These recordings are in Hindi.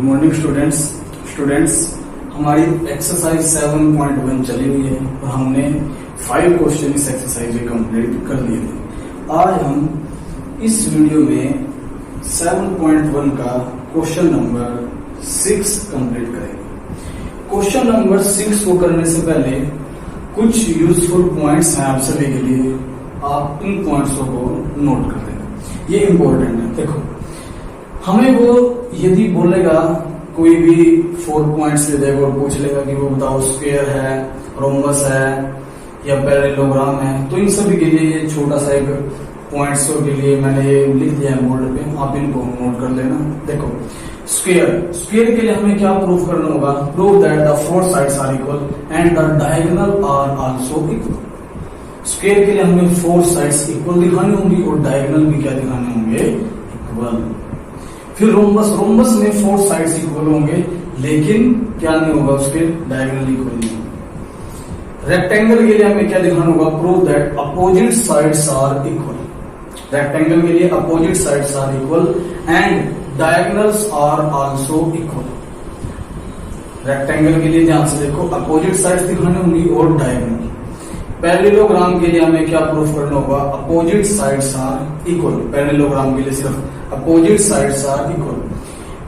मॉर्निंग स्टूडेंट्स हमारी एक्सरसाइज 7.1 चली हुई है और हमने 5 क्वेश्चन इस एक्सरसाइज में कंप्लीट कर लिए थे। आज हम इस वीडियो में 7.1 का क्वेश्चन नंबर 6 कंप्लीट करेंगे। क्वेश्चन नंबर 6 को करने से पहले कुछ यूजफुल पॉइंट्स हैं आप सभी के लिए, आप इन पॉइंट्स को नोट कर लेना, ये इंपॉर्टेंट है। देखो, हमें वो यदि बोलेगा कोई भी 4 पॉइंट्स दे देगा और पूछ लेगा कि वो बताओ स्क्वायर है, रोम्बस है या पैरेललोग्राम है, तो इन सभी के लिए ये छोटा सा एक पॉइंट्स के लिए मैंने ये लिख दिया है बोर्ड पे, आप इनको नोट कर लेना। देखो, स्क्वायर के लिए हमें क्या प्रूफ करना होगा? Prove that the 4 sides are equal and the diagonal are also equal. Square के लिए हमें 4 साइड्स इक्वल दिखानी होंगी और डायगोनल भी क्या दिखाने होंगे? इक्वल। फिर रोम्बस में 4 साइड्स इक्वल होंगे, लेकिन क्या नहीं होगा? उसके डायगोनल इक्वल नहीं होगा। रेक्टेंगल के लिए हमें क्या दिखाना होगा? Prove that opposite sides are equal. Rectangle के लिए opposite sides are equal and diagonals are also equal. Rectangle के लिए ध्यान से देखो, अपोजिट साइड्स दिखानी होंगी और डायगोनल। पैरेललोग्राम के लिए हमें क्या प्रूफ करना होगा? Opposite sides are equal. Parallelogram के लिए सिर्फ opposite sides are equal.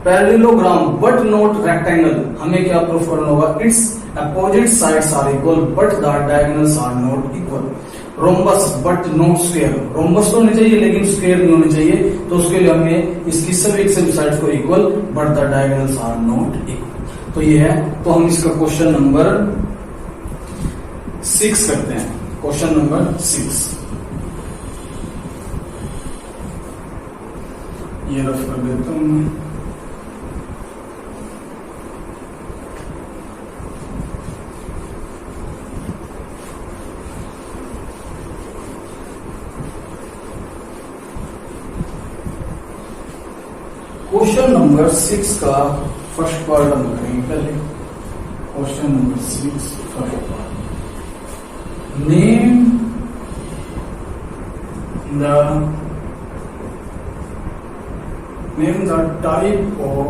Parallelogram but not rectangle, हमें क्या प्रूफ करना होगा? Its opposite sides are equal but the diagonals are not equal. Rhombus but not square, rhombus तो होने चाहिए लेकिन स्क्वायर नहीं होने चाहिए, तो उसके लिए हमें इसकी सभी साइड्स को equal but the diagonals are not equal. तो ये है, तो हम इसका क्वेश्चन नंबर 6 करते हैं। क्वेश्चन नंबर 6 ये रफ कर देता हूं मैं। क्वेश्चन नंबर 6 का फर्स्ट पार्ट हम करेंगे पहले। Question number 6 first part, name the type of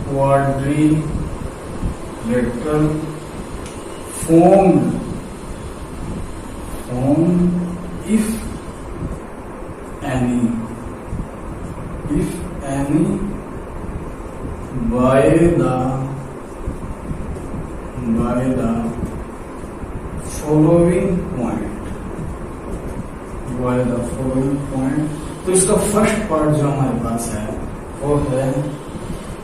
quadrilateral formed if any by the following point। तो इसका फर्स्ट पार्ट जो हमारे पास है वो है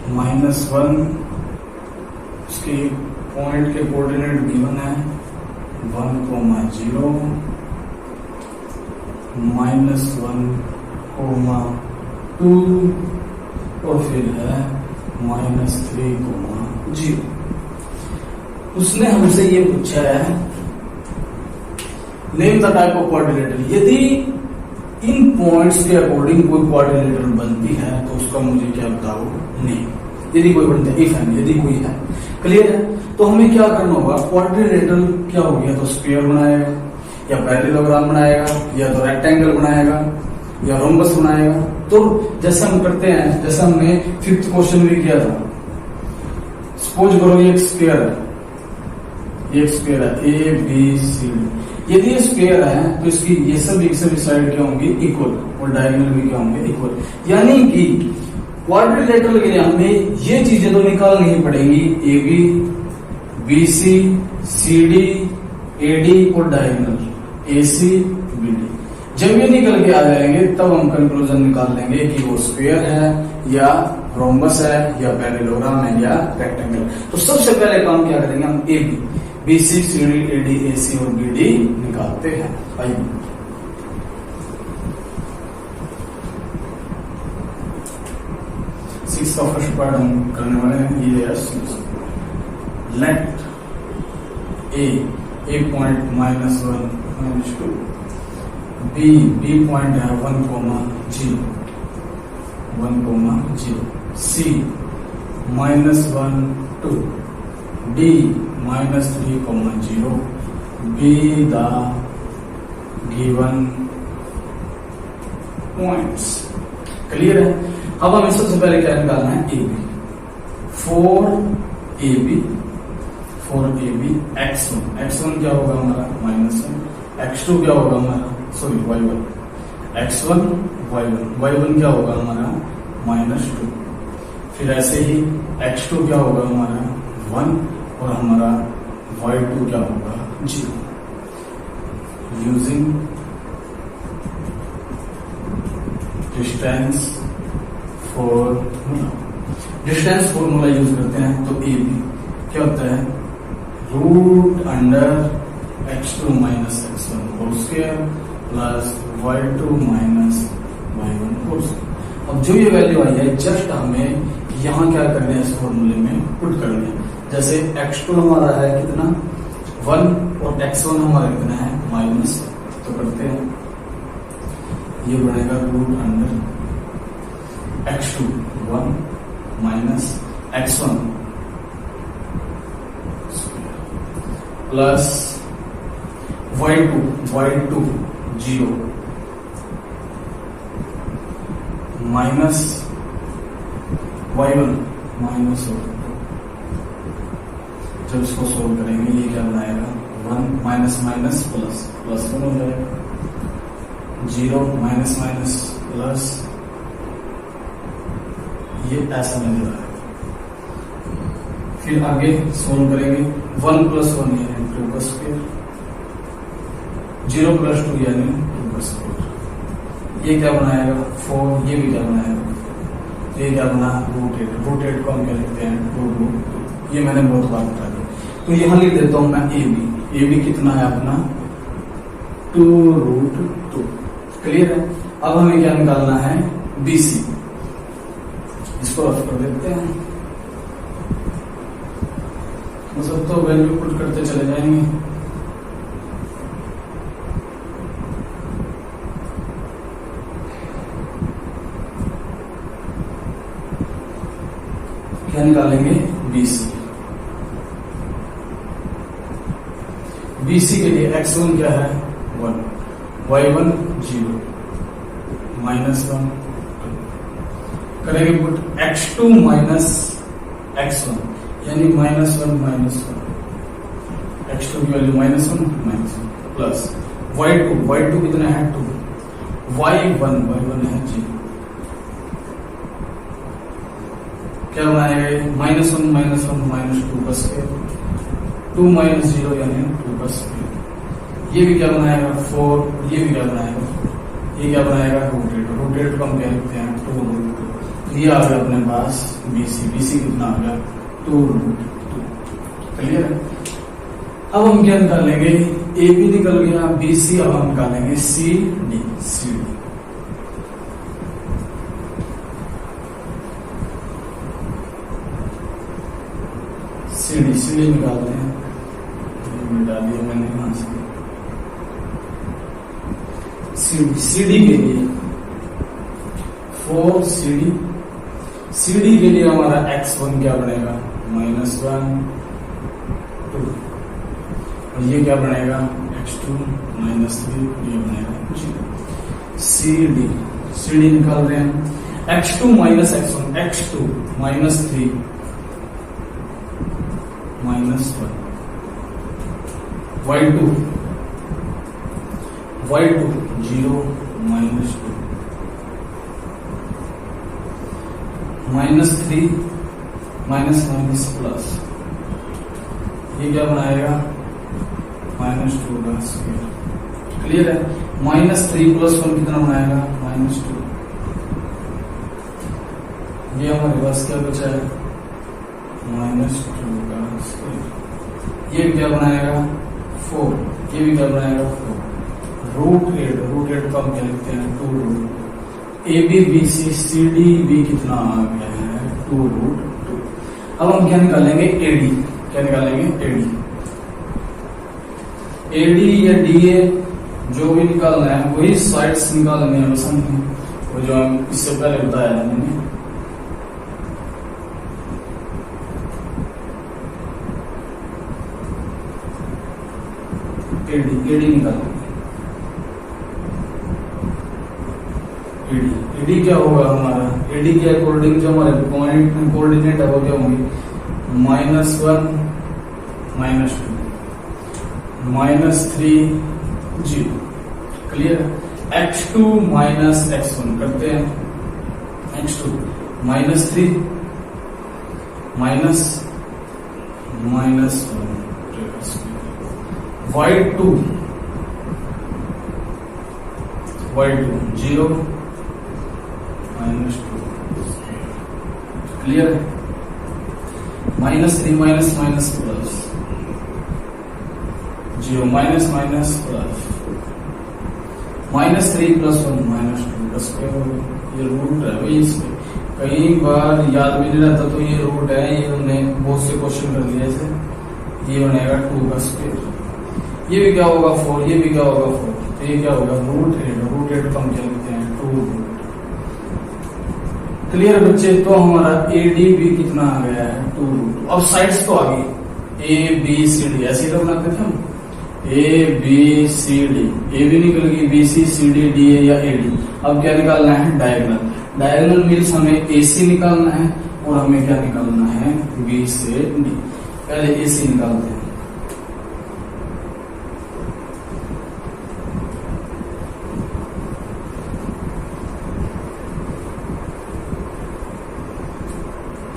-1, उसके पॉइंट के कोऑर्डिनेट गिवन है 1, 0, -1, 2 और फिर है -3, 0। उसने हमसे ये पूछा है name the type of quadrilateral. यदि इन पॉइंट्स के अकॉर्डिंग कोई क्वाड्रिलेटरल बनती है तो उसका मुझे क्या बताओ? नहीं। यदि कोई बनती है, इफ है, यदि कोई है, क्लियर है। तो हमें क्या करना होगा? क्वाड्रिलेटरल क्या हो गया? तो स्क्वायर बनाएगा या पैरेललोग्राम बनाएगा या तो रेक्टेंगल बनाएगा या रोम्बस बनाएगा। तो जैसे हम करते हैं, जैसे हमने 5th क्वेश्चन भी किया था। सपोज करो एक स्क्वायर है, ए बी सी डी। यदि ये स्क्वायर है तो इसकी ये सभी साइड क्या होंगी? इक्वल, और डायगोनल भी क्या होंगे? इक्वल। यानी कि क्वाड्रिलेटरल के लिए हमें ये चीजें तो निकालनी ही पड़ेंगी, A B, B C, C D, A D और diagonal A C, B D. जब ये निकल के आ जाएंगे तब हम कंक्लूजन निकाल लेंगे कि वो स्क्वायर है या रोम्बस है या पैरेललोग्राम है या रेक्टेंगल। तो सबसे पहले काम क्या करेंगे? हम A B, B C, C D, A D, A C और बी डी निकालते हैं। आइए, सिक्स का फर्स्ट पार्ट हम करने वाले हैं। ये है 6। लेट ए पॉइंट -1, -2, बी पॉइंट है 1, 0, सी -1, 2, D -3, 0, be the given points। Clear है? अब हमें सबसे पहले क्या निकालना है, ए बी। 4ab x1 क्या होगा हमारा -1, x2 क्या होगा हमारा, सॉरी y1, x1 y1 क्या होगा हमारा -2। फिर ऐसे ही x2 क्या होगा हमारा 1 और हमारा y2 क्या होगा 0। यूजिंग डिस्टेंस फॉर्मूला यूज करते हैं तो ए बी क्या होता है, √x2 - x1 whole square plus y2 - y1 whole square. अब जो ये वैल्यू आई है जस्ट हमें यहाँ क्या करना है, इस फॉर्मूले में पुट करना है। जैसे x2 हमारा है कितना 1 और x1 हमारा कितना है -, तो करते हैं ये बनेगा √x2 1 - x1 plus y2 0 minus y1 -2। जब इसको सोल्व करेंगे ये क्या बनाएगा 1 - प्लस 1 हो जाएगा, 0 - प्लस ये ऐसा मिल रहा है। फिर आगे सोल्व करेंगे 1 + 1 यानी 2 का स्क्वायर, 0 + 2 यानी 2 का स्क्वायर। ये क्या बनाएगा 4, ये भी क्या बनाएगा, ये क्या बना √8 को हम क्या लिखते हैं 2√2। ये मैंने बहुत बार बता दिया, तो यहां लिख देता हूं मैं ए बी कितना है अपना 2√2। क्लियर है। अब हमें क्या निकालना है बी सी, इसको रफ कर देते हैं, मतलब तो वैल्यू पुट करते चले जाएंगे। क्या निकालेंगे BC के लिए x1 क्या है 1, y1 0 -1 करेंगे पुट x2 - x1 यानी -1 x2 की वैल्यू -1 प्लस y2 कितना है 2, y1 है 0। क्या बनाएगा -1 - 2 का स्क्वायर, 2 - 0 यानी 2 का स्क्वायर। ये भी क्या बनाएगा 4, ये भी क्या बनाएगा, ये क्या बनाएगा √8 को हम क्या लिखते हैं 2√2। ये आ गया अपने पास BC कितना आ गया 2√2। क्लियर है। अब हम क्या निकालेंगे AB निकल गया, BC अब हम निकालेंगे CD निकालते हैं। मिटा दिया मैंने यहां से CD के लिए 4 CD के लिए हमारा x1 क्या बनेगा -1 2 और ये क्या बनेगा x2 -3, ये बनेगा 0। CD निकाल रहे हैं x2 - x1, x2 -3 -1 y2 0 -2 -3 plus ये क्या बनाएगा -2 का स्क्वायर। क्लियर है। -3 + 1 कितना बनाएगा -2। ये हमारे पास क्या बचा है -2 का स्क्वायर। ये क्या बनाएगा 4, ये भी क्या बनाएगा 4, √8 को हम क्या लिखते हैं 2√2। AB BC CD B कितना आ गया है 2√2। अब हम क्या निकालेंगे AD, क्या निकालेंगे AD या DA जो भी निकालना है वही साइड्स निकालने हैं पसंद है, वो जो हम इससे पहले बताया है मैंने। AD निकालेंगे एडी क्या होगा हमारा, एडी के अकॉर्डिंग जो हमारे पॉइंट कोऑर्डिनेट है वो क्या होंगे, -1 -2 -3 0। क्लियर। x2 माइनस x1 करते हैं, x2 -3 minus -1 y2 0 -2। Clear. -3 minus minus plus 0 minus minus plus -3 + 1 -2 बस ये रूट है भाई। इसमें कई बार याद भी नहीं रहता तो ये रूट है, ये हमने बहुत से क्वेश्चन कर दिए ऐसे। ये बनेगा 2 का स्क्वायर, ये भी क्या होगा 4, ये भी क्या होगा 4, तो ये क्या होगा √8 तो हम क्या लिखते हैं 2। क्लियर बच्चे। तो हमारा AD भी कितना आ गया है 2 अब साइड्स तो आ गई ABCD, ऐसे तो बनाते थे हम ABCD, A भी निकल गई, BC CD DA या AD। अब क्या निकालना है डायगोनल, डायगोनल मीन्स हमें AC निकालना है और हमें क्या निकालना है B से D। पहले AC निकालते हैं,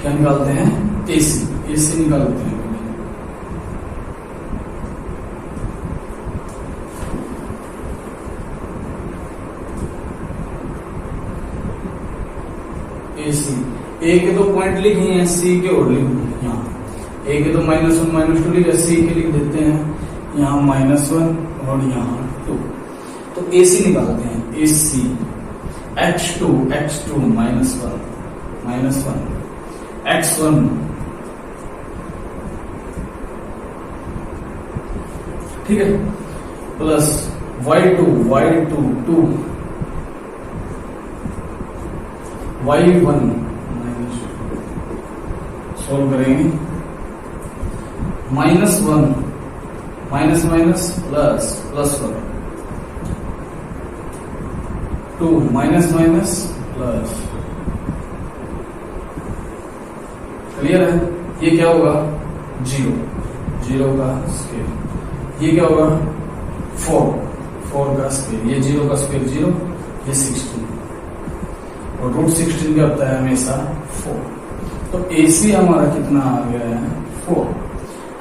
क्या निकालते हैं AC निकालते हैं। A के 2 पॉइंट लिखे हैं, C के और लिख यहाँ A के 2 -1 -2 लिखे, C के लिख देते हैं यहाँ -1 और यहाँ 2। तो AC निकालते हैं, AC x2 -1 x1 ठीक है प्लस y2 2 y1 सोल्व करेंगे -1 minus minus plus 1 2 minus minus plus. Clear है। ये क्या होगा 0 का स्क्वायर, ये क्या होगा 4 का स्क्वायर, ये 0 का स्क्वायर 0, ये 16 और √16 क्या होता है हमेशा 4। तो AC हमारा कितना आ गया है 4।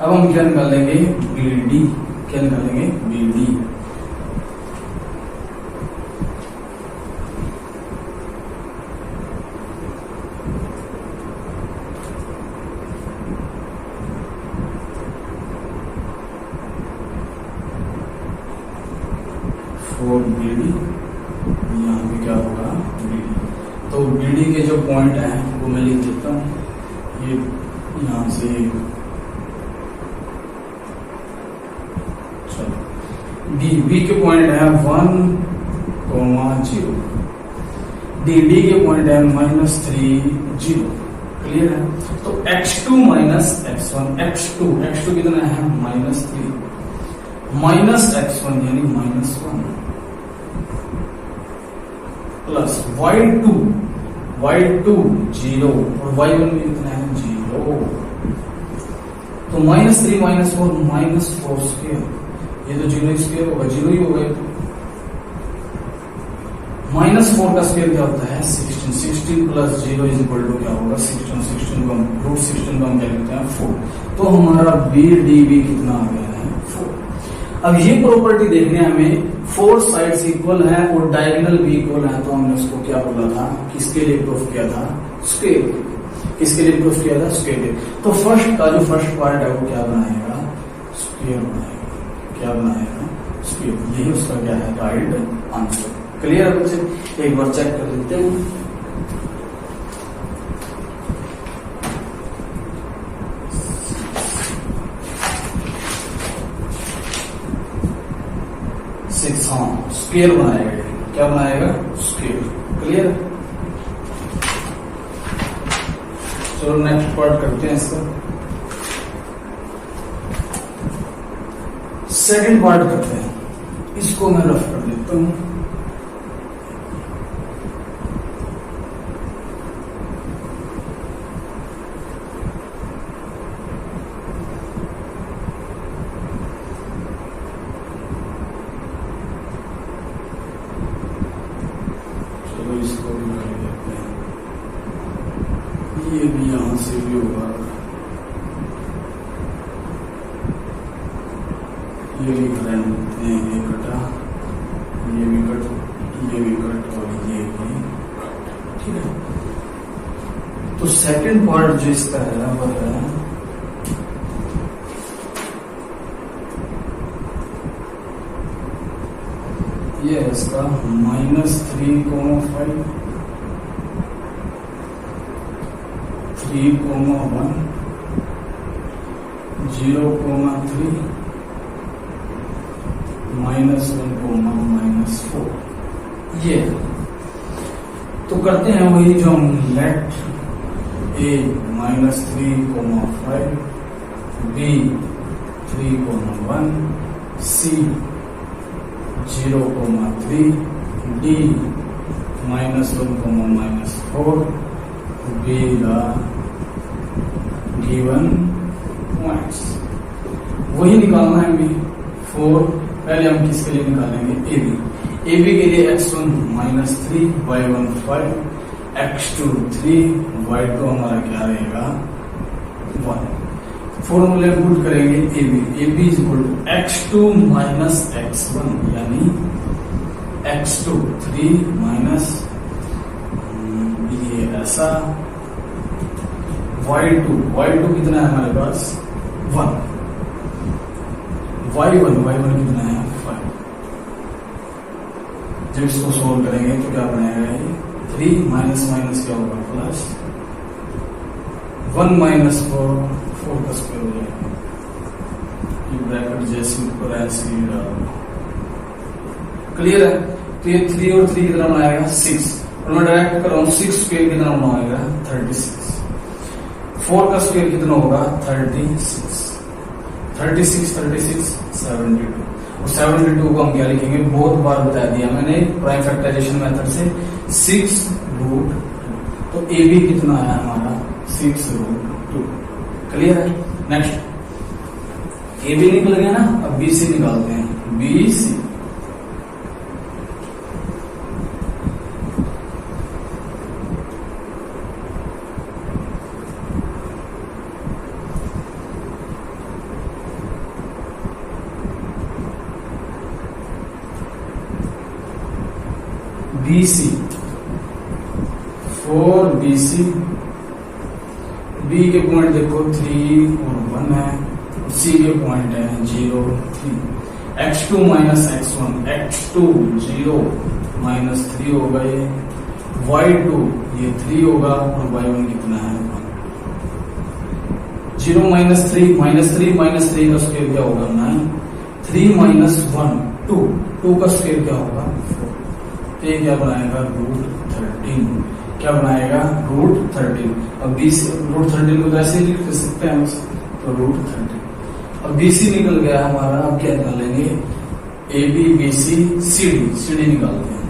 अब हम क्या निकालेंगे BD, क्या निकालेंगे BD। BD यहाँ पे क्या होगा BD। तो BD के जो पॉइंट है वो मैं लिख देता हूँ, ये यहाँ से चलो B के पॉइंट है 1, 0, D के पॉइंट है -3, 0। क्लियर है। तो x2 माइनस x1, x2 कितना है -3 माइनस x1 यानी -1 प्लस y2 0 और y1 भी कितना है 0। तो -3 -4 स्क्वायर, ये तो 0 स्क्वायर होगा, 0 ही होगा। -4 का स्क्वायर क्या होता है 16 प्लस 0 इज इक्वल टू क्या होगा 16 को √16 को हम क्या लिखते हैं 4। तो हमारा BD भी कितना आ गया है 4। अब ये प्रॉपर्टी देखने हमें 4 साइड्स इक्वल है और डायगोनल भी इक्वल है, तो हमने उसको क्या बोला था, किसके लिए प्रूफ किया था स्क्वायर। किसके लिए प्रूफ किया था स्क्वायर। तो फर्स्ट पार्ट है वो क्या बनाएगा स्क्वायर बनाएगा। क्या बनाएगा स्क्वायर। यही उसका क्या है राइट आंसर। क्लियर है बच्चे। एक बार चेक कर लेते हैं। हाँ स्क्वायर बनाएगा। क्या बनाएगा स्क्वायर। क्लियर। चलो नेक्स्ट पार्ट करते हैं इसका। सेकंड पार्ट करते हैं, इसको मैं रफ कर देता हूं। यहाँ से भी होगा, ये भी करें, ये कटा, ये भी कट, ये भी कट और ये भी कट। ठीक है, तो सेकंड पार्ट जो इसका है वो है ये है इसका -3,5 3,1 0,3 -1,-4 ये। तो करते हैं वही जो हम late A -3,5 B 3,1 C 0,3 D -1,-4 B the given points। वही निकालना है हमें 4। पहले हम किसके लिए निकालेंगे, AB के लिए x1 -3 y1 5 x2 3 y2 हमारा क्या रहेगा 1। फॉर्मूले पुट करेंगे AB is equal to x2 minus x1 यानी x2 3 माइनस ये ऐसा y2 कितना है हमारे पास 1 y1 कितना है 5। जब इसको सोल्व करेंगे तो क्या बनेगा ये 3 माइनस क्या होगा प्लस 1 माइनस 4 का स्क्वायर हो जाएगा। ये ब्रैकेट जैसे ऊपर ऐसे ही डालो। क्लियर है, तो ये 3 और 3 कितना बनाएगा 6 और मैं डायरेक्ट कर रहा हूं 6 स्क्वायर कितना बनाएगा 36। 4 का स्क्वायर कितना होगा 36 72 और 72 को हम क्या लिखेंगे, बहुत बार बता दिया मैंने प्राइम फैक्टराइजेशन मेथड से 6√2। तो AB कितना आया हमारा 6√2। क्लियर है। नेक्स्ट AB निकल गया ना, अब BC निकालते हैं। BC BC 4BC B के पॉइंट देखो 3 और 1 है, C के पॉइंट है 0 3। x2 minus x1 x2 0 minus 3 होगा ये, y2 ये 3 होगा और y1 कितना है 1। 0 माइनस 3 का स्क्वायर क्या होगा 9। 3 माइनस 1 2 का स्क्वायर क्या होगा 4। ये क्या बनाएगा √13। क्या बनाएगा √13। अब BC √13 को ऐसे लिख सकते हैं तो √13। अब BC निकल गया हमारा। अब क्या निकालेंगे AB BC CD निकालते हैं।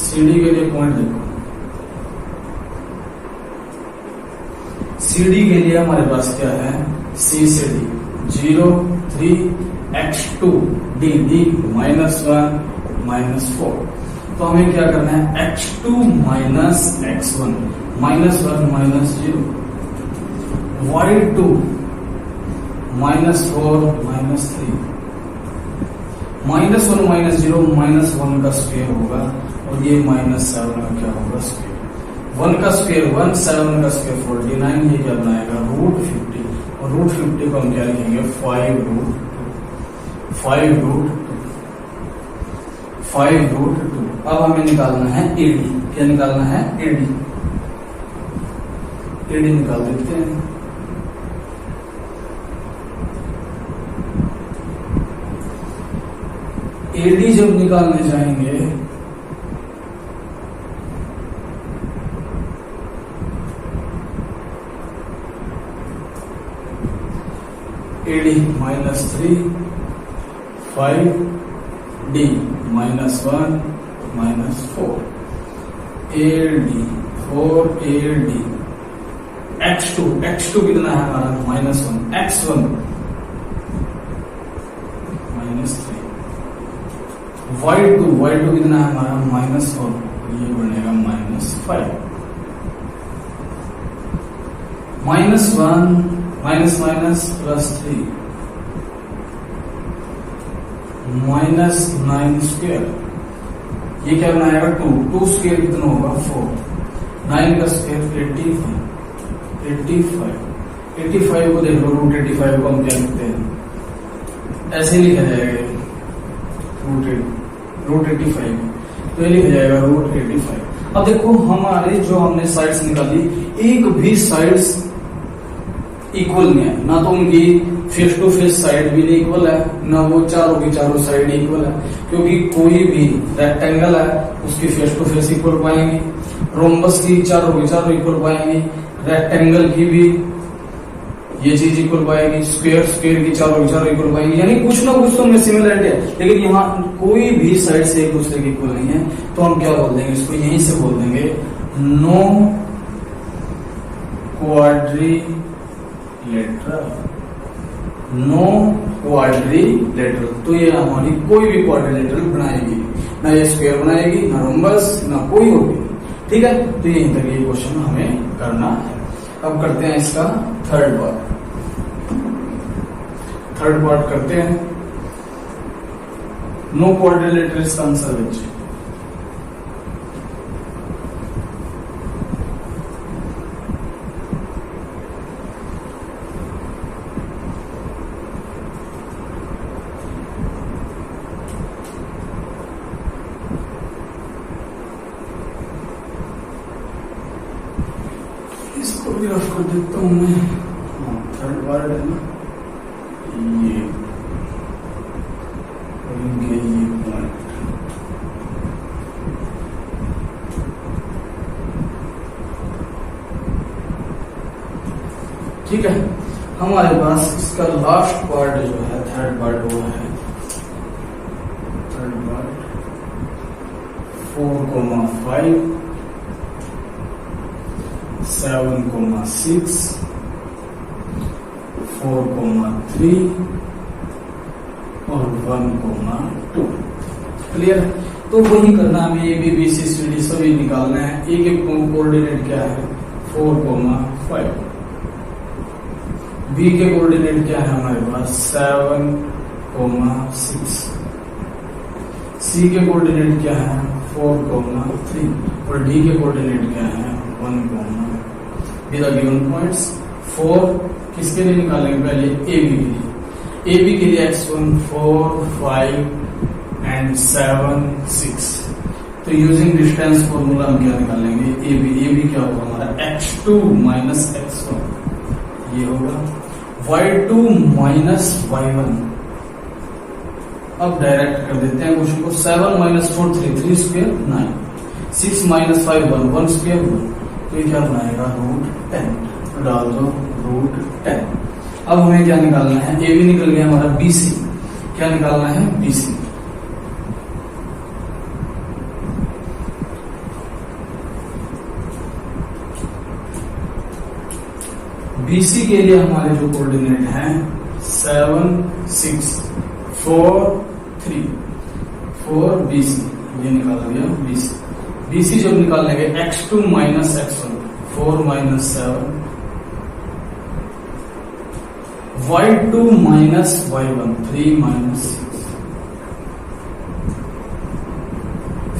CD के लिए पॉइंट देखो, CD के लिए हमारे पास क्या है C से D 0 3 x2 D -1 -4। तो हमें क्या करना है x2 माइनस x1 -1 -0 y2 -4 -3 -1 -0 -1 का स्क्वायर होगा और ये -7 का क्या होगा स्क्वायर। 1 का स्क्वायर 1 7 का स्क्वायर 49। ये क्या बनाएगा √50 और √50 को हम क्या लिखेंगे 5√2। अब हमें निकालना है AD। क्या निकालना है AD निकाल देते हैं। AD जब निकालने जाएंगे AD -3 5 D -1 -4 AD 4 AD x2 कितना है हमारा -1 x1 y2 कितना है हमारा माइनस, और ये बनेगा -5, -1 माइनस माइनस +3 -9 स्क्वायर, ये क्या बनाएगा 2 स्क्वायर कितना होगा 4, 9 का स्क्वायर 85 को देख लो, √85 को हम क्या लिखते हैं, ऐसे लिखा जाएगा √85, तो ये लिखा जाएगा √85। अब देखो हमारे जो हमने साइड्स निकाली, एक भी साइड्स इक्वल नहीं है, ना तो उनकी फेस टू फेस साइड भी नहीं इक्वल है, ना वो चारों की चारों साइड इक्वल है, क्योंकि कोई भी रेक्टेंगल है उसकी फेस टू फेस इक्वल पाएंगे, रोम्बस की चारों की चारों इक्वल पाएंगे, रेक्टेंगल की भी ये चीज इक्वल पाएगी, स्क्वायर की चारों इक्वल पाएंगे, यानी कुछ ना कुछ तो में सिमिलरिटी है, लेकिन यहाँ कोई भी साइड से एक दूसरे के इक्वल नहीं है, तो हम क्या बोल देंगे इसको, यहीं से बोल देंगे नो क्वाड्रिलेटरल। तो ये हमारी कोई भी क्वाड्रिलेटरल बनाएगी, ना ये स्क्वायर बनाएगी, ना रोम्बस, ना कोई होगी, ठीक है। तो यहीं तक ये क्वेश्चन हमें करना है। अब करते हैं इसका थर्ड पार्ट करते हैं, नो क्वाड्रिलेटरल इसका आंसर विच, इसको भी रफ कर देता हूं मैं। थर्ड पार्ट है ना, ये पॉइंट, ठीक है। हमारे पास इसका लास्ट पार्ट जो है, थर्ड पार्ट, वो है 4,5 7,6 4,3 और 1,2। क्लियर। तो वही करना हमें, A B B C C D सभी निकालना है। ए के कोऑर्डिनेट क्या है 4,5, बी के कोऑर्डिनेट क्या है हमारे पास 7,6, सी के कोऑर्डिनेट क्या है 4,3 और डी के कोऑर्डिनेट क्या है 1,2। गिवन पॉइंट्स 4 किसके लिए निकालेंगे, पहले ए बी के लिए। ए बी के लिए x1 4 5 एंड 7 6। तो यूजिंग डिस्टेंस फॉर्मूला हम क्या निकालेंगे, ए बी क्या होगा हमारा x2 माइनस x1, ये होगा y2 माइनस y1। अब डायरेक्ट कर देते हैं क्वेश्चन को। 7 माइनस 4 3 स्क्वायर 9, 6 माइनस 5 1 स्क्वायर 1। तो ये क्या बनाएगा √10, तो डाल दो √10। अब हमें क्या निकालना है, ए बी निकल गया हमारा, बीसी क्या निकालना है बीसी। बीसी के लिए हमारे जो कोऑर्डिनेट हैं 7 6 4 3 4 बीसी, ये निकाल दिया बीसी। बीसी जब निकाल लेंगे x2 minus x1 4 minus 7, y2 minus y1 3 minus 6,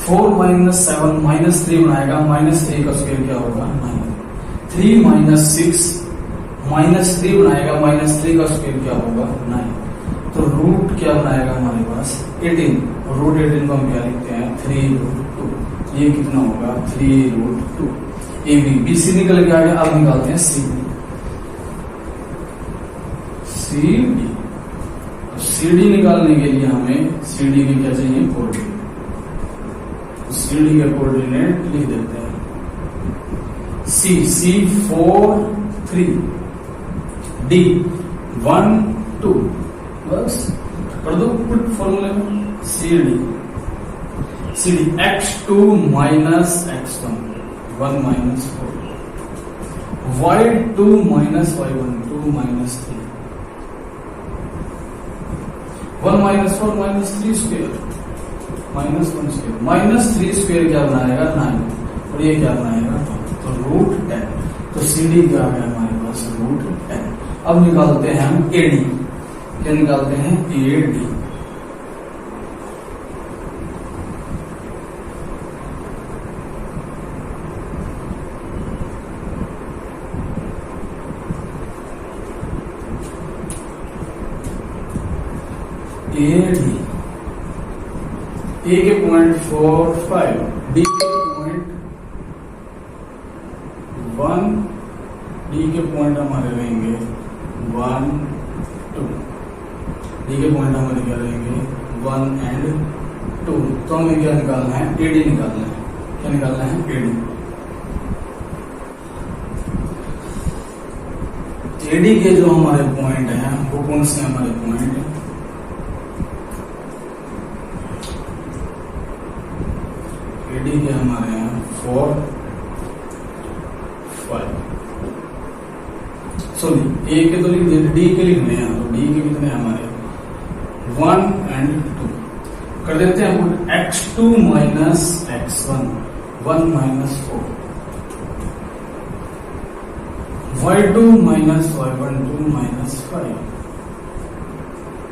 4 minus 7 minus 3 बनाएगा, माइनस 3 का स्क्वायर क्या होगा 9, 3 माइनस 6 माइनस 3 बनाएगा, माइनस 3 का स्क्वायर क्या होगा 9। तो रूट क्या बनाएगा हमारे पास 18, और √18 को हम क्या लिखते हैं 3√2। ये कितना होगा 3√2। ए बी बी सी निकल के आ गया। अब निकालते हैं सी डी। सी डी निकालने के लिए हमें सी डी के क्या चाहिए कोऑर्डिनेट। सी डी के कोऑर्डिनेट लिख देते हैं सी 4 3 डी 1 2, बस कर दो पुट फॉर्मूले में। C D x2 minus x1 1 minus 4, y2 minus y1 2 minus 3, 1 minus 4 minus 3 square -1 -3 square क्या बनाएगा 9 और ये क्या बनाएगा तो √10। तो CD क्या आ गया हमारे पास √10। अब निकालते हैं हम AD। क्या निकालते हैं AD। A के पॉइंट 4 5, D के पॉइंट 1, D के पॉइंट हमारे रहेंगे 1 2, D के पॉइंट हमारे क्या रहेंगे 1 और 2। तो हमें क्या निकालना है AD निकालना है। क्या निकालना है AD। AD के जो हमारे पॉइंट हैं वो कौन से हमारे पॉइंट AD के हमारे यहाँ 4 5 सॉरी A के तो लिख दिए, D के लिखने हैं। तो D के कितने हमारे 1 और 2 कर देते हैं हम। x2 minus x1 1 minus 4, y2 minus y1 2 minus 5।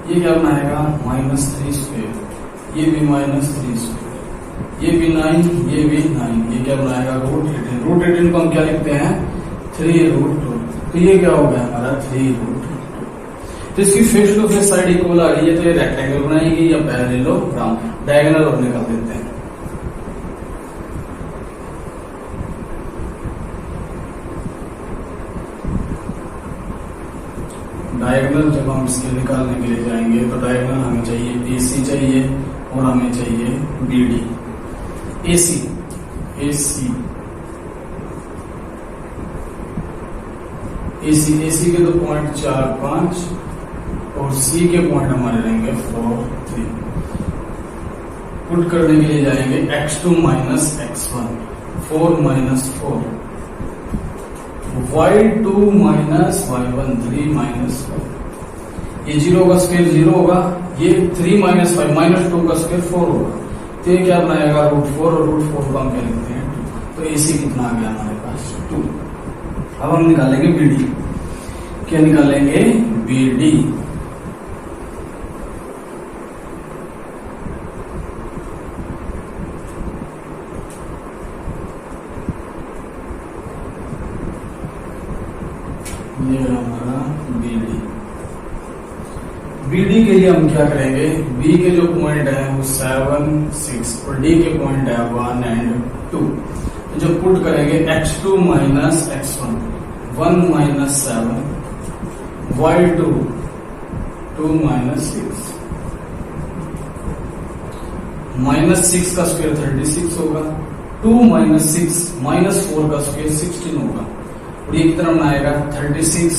ये क्या बनाएगा -3 स्क्वायर, ये भी -3 स्क्वायर, ये भी 9, ये भी 9। ये क्या बनाएगा √18। √18 को हम क्या लिखते हैं 3√2। तो ये क्या हो गया हमारा 3√2। तो इसकी face to face side equal आ रही है, तो ये रेक्टेंगल बनाएगी या पैरेललोग्राम। डायगोनल और निकाल देते हैं। डायगोनल जब हम इसके निकालने के लिए जाएंगे तो डायगोनल हमें चाहिए BC चाहिए और हमें चाहिए BD। AC के तो पॉइंट 4 5 और C के पॉइंट हमारे रहेंगे 4 3। पुट करने के लिए जाएंगे x2 minus x1 4 minus 4, y2 minus y1 3 minus 5। ये 0 का स्क्वायर 0 होगा, ये 3 माइनस 5 माइनस 2 का स्क्वायर 4 होगा। तो ये क्या बनाएगा √4 और √4 को हम क्या लिखते हैं 2। तो AC कितना आ गया हमारे पास 2। अब हम निकालेंगे BD। क्या निकालेंगे BD। ये हमारा BD। BD के लिए हम क्या करेंगे, B के जो पॉइंट है वो 7 6 और D के पॉइंट है 1 और 2। तो जो पुट करेंगे x2 minus x1 1 minus 7, y2 2 minus 6, -6 का स्क्वायर 36 होगा, 2 माइनस 6 -4 का स्क्वायर 16 होगा। और ये कितना बनाएगा 36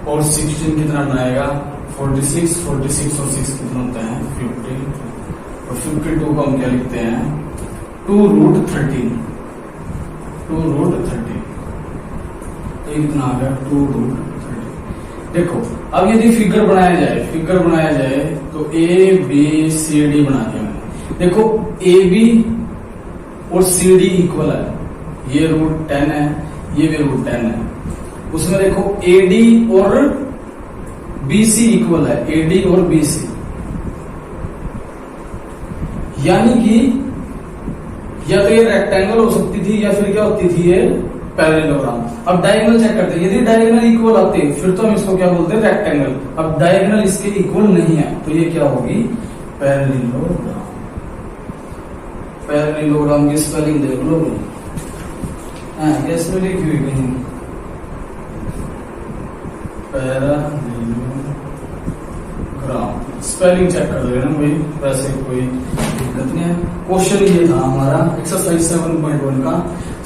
और 16 कितना बनाएगा 46 और 6 कितना होता है 50 और 52 को हम क्या लिखते हैं 2√13। तो ये कितना आ गया 2√13। देखो अब यदि फिगर बनाया जाए तो ABCD बना दिया मैंने। देखो AB और CD इक्वल है, ये √10 है, ये भी √10 है। उसमें देखो AD और BC इक्वल है, AD और BC, यानी कि या तो ये रेक्टेंगल हो सकती थी या फिर क्या होती थी ये पैरेललोग्राम। अब डायगोनल चेक करते हैं, यदि डायगोनल इक्वल आते हैं फिर तो हम इसको क्या बोलते हैं रेक्टेंगल। अब डायगोनल इसके इक्वल नहीं है तो ये क्या होगी पैरेललोग्राम। पैरेललोग्राम की स्पेलिंग देख लो कैसे लिखी हुई कहीं पैरेललोग्राम, स्पेलिंग चेक कर लेना भाई, वैसे कोई दिक्कत नहीं है। क्वेश्चन ये था हमारा एक्सरसाइज 7.1 का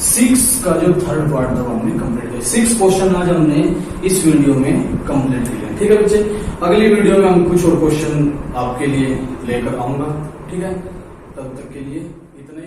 6 का जो थर्ड पार्ट था हमने कंप्लीट किया। 6 क्वेश्चन आज हमने इस वीडियो में कंप्लीट किया। ठीक है बच्चे, अगली वीडियो में हम कुछ और क्वेश्चन आपके लिए लेकर आऊंगा। ठीक है, तब तक के लिए इतने।